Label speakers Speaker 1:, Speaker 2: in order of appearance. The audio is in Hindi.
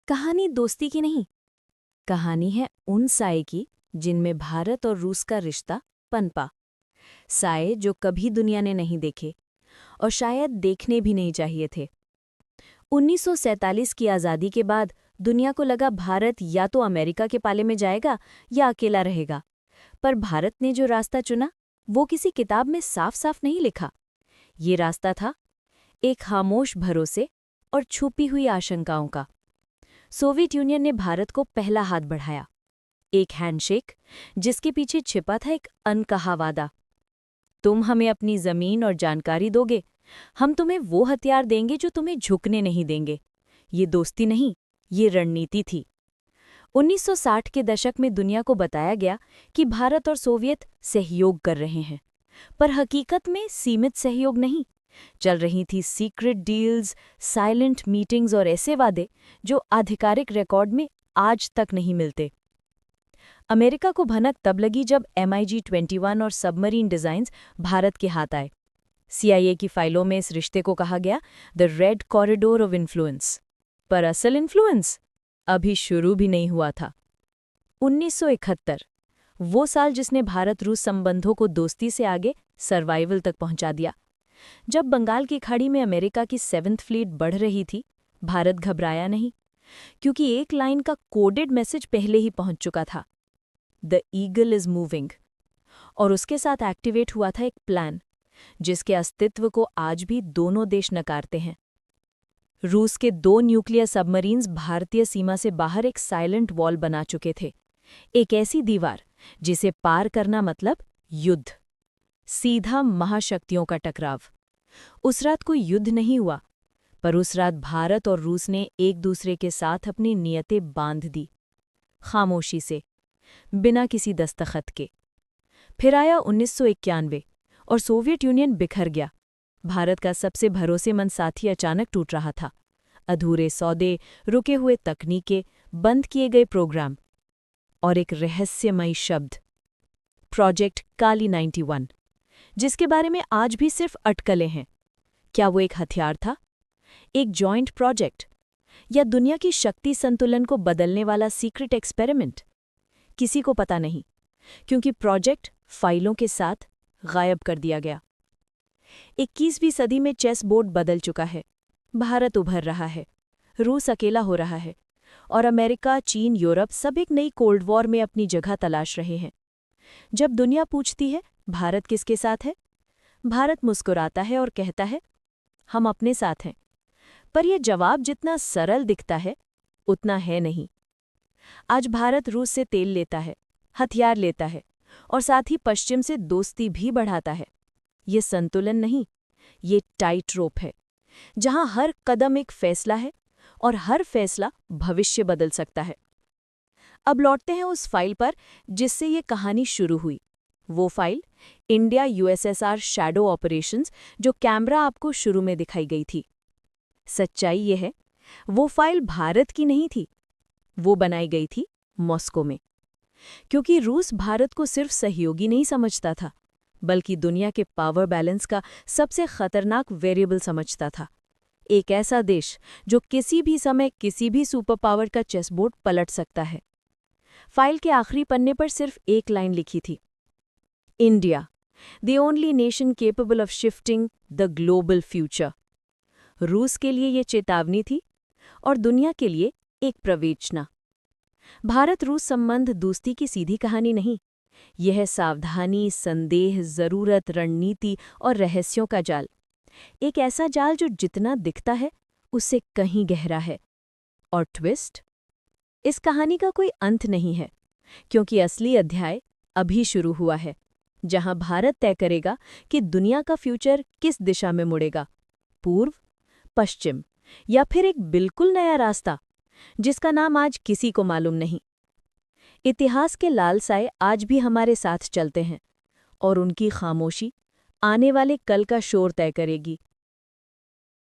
Speaker 1: कहानी दोस्ती की नहीं, कहानी है उन साए की जिनमें भारत और रूस का रिश्ता पनपा। साए जो कभी दुनिया ने नहीं देखे और शायद देखने भी नहीं चाहिए थे। 1947 की आज़ादी के बाद दुनिया को लगा भारत या तो अमेरिका के पाले में जाएगा या अकेला रहेगा। पर भारत ने जो रास्ता चुना वो किसी किताब में साफ साफ नहीं लिखा। ये रास्ता था एक खामोश भरोसे और छुपी हुई आशंकाओं का। सोवियत यूनियन ने भारत को पहला हाथ बढ़ाया, एक हैंडशेक जिसके पीछे छिपा था एक अनकहा वादा। तुम हमें अपनी जमीन और जानकारी दोगे, हम तुम्हें वो हथियार देंगे जो तुम्हें झुकने नहीं देंगे। ये दोस्ती नहीं, ये रणनीति थी। 1960 के दशक में दुनिया को बताया गया कि भारत और सोवियत सहयोग कर रहे हैं, पर हकीकत में सीमित सहयोग नहीं। चल रही थी सीक्रेट डील्स, साइलेंट मीटिंग्स और ऐसे वादे जो आधिकारिक रिकॉर्ड में आज तक नहीं मिलते। अमेरिका को भनक तब लगी जब MiG-21 और सबमरीन डिजाइन्स भारत के हाथ आए। CIA की फाइलों में इस रिश्ते को कहा गया the red corridor of influence. पर असल इन्फ्लुएंस अभी शुरू भी नहीं हुआ था। 1971, वो साल जिसने भारत रूस संबंधों को दोस्ती से आगे सर्वाइवल तक पहुंचा दिया। जब बंगाल की खाड़ी में अमेरिका की 7th फ्लीट बढ़ रही थी, भारत घबराया नहीं, क्योंकि एक लाइन का कोडेड मैसेज पहले ही पहुंच चुका था, द ईगल इज मूविंग। और उसके साथ एक्टिवेट हुआ था एक प्लान जिसके अस्तित्व को आज भी दोनों देश नकारते हैं। रूस के 2 न्यूक्लियर सबमरीन्स भारतीय सीमा से बाहर एक साइलेंट वॉल बना चुके थे, एक ऐसी दीवार जिसे पार करना मतलब युद्ध, सीधा महाशक्तियों का टकराव। उस रात कोई युद्ध नहीं हुआ, पर उस रात भारत और रूस ने एक दूसरे के साथ अपनी नियतें बांध दी, खामोशी से, बिना किसी दस्तखत के। फिर आया 1991 और सोवियत यूनियन बिखर गया। भारत का सबसे भरोसेमंद साथी अचानक टूट रहा था। अधूरे सौदे, रुके हुए तकनीकें, बंद किए गए प्रोग्राम और एक रहस्यमयी शब्द, प्रोजेक्ट काली 91, जिसके बारे में आज भी सिर्फ अटकलें हैं। क्या वो एक हथियार था, एक जॉइंट प्रोजेक्ट, या दुनिया की शक्ति संतुलन को बदलने वाला सीक्रेट एक्सपेरिमेंट? किसी को पता नहीं, क्योंकि प्रोजेक्ट फाइलों के साथ गायब कर दिया गया। 21वीं सदी में चेस बोर्ड बदल चुका है। भारत उभर रहा है, रूस अकेला हो रहा है, और अमेरिका, चीन, यूरोप सब एक नई कोल्ड वॉर में अपनी जगह तलाश रहे हैं। जब दुनिया पूछती है भारत किसके साथ है, भारत मुस्कुराता है और कहता है हम अपने साथ हैं। पर यह जवाब जितना सरल दिखता है उतना है नहीं। आज भारत रूस से तेल लेता है, हथियार लेता है, और साथ ही पश्चिम से दोस्ती भी बढ़ाता है। ये संतुलन नहीं, ये टाइट रोप है, जहां हर कदम एक फैसला है और हर फैसला भविष्य बदल सकता है। अब लौटते हैं उस फाइल पर जिससे ये कहानी शुरू हुई। वो file India USSR shadow operations, जो कैमरा आपको शुरू में दिखाई गई थी। सच्चाई ये है, वो फाइल भारत की नहीं थी, वो बनाई गई थी मॉस्को में, क्योंकि रूस भारत को सिर्फ सहयोगी नहीं समझता था, बल्कि दुनिया के पावर बैलेंस का सबसे खतरनाक वेरिएबल समझता था। एक ऐसा देश जो किसी भी समय किसी भी सुपर पावर का चेसबोर्ड पलट सकता है। फाइल के आखिरी पन्ने पर सिर्फ एक लाइन लिखी थी, India, the only nation capable of shifting the global future. रूस के लिए ये चेतावनी थी और दुनिया के लिए एक प्रवेचना। भारत रूस संबंध दोस्ती की सीधी कहानी नहीं, यह है सावधानी, संदेह, जरूरत, रणनीति और रहस्यों का जाल। एक ऐसा जाल जो जितना दिखता है उससे कहीं गहरा है। और ट्विस्ट, इस कहानी का कोई अंत नहीं है, क्योंकि असली अध्याय अभी शुरू हुआ है, जहां भारत तय करेगा कि दुनिया का फ्यूचर किस दिशा में मुड़ेगा, पूर्व, पश्चिम, या फिर एक बिल्कुल नया रास्ता जिसका नाम आज किसी को मालूम नहीं। इतिहास के लाल साए आज भी हमारे साथ चलते हैं, और उनकी खामोशी आने वाले कल का शोर तय करेगी।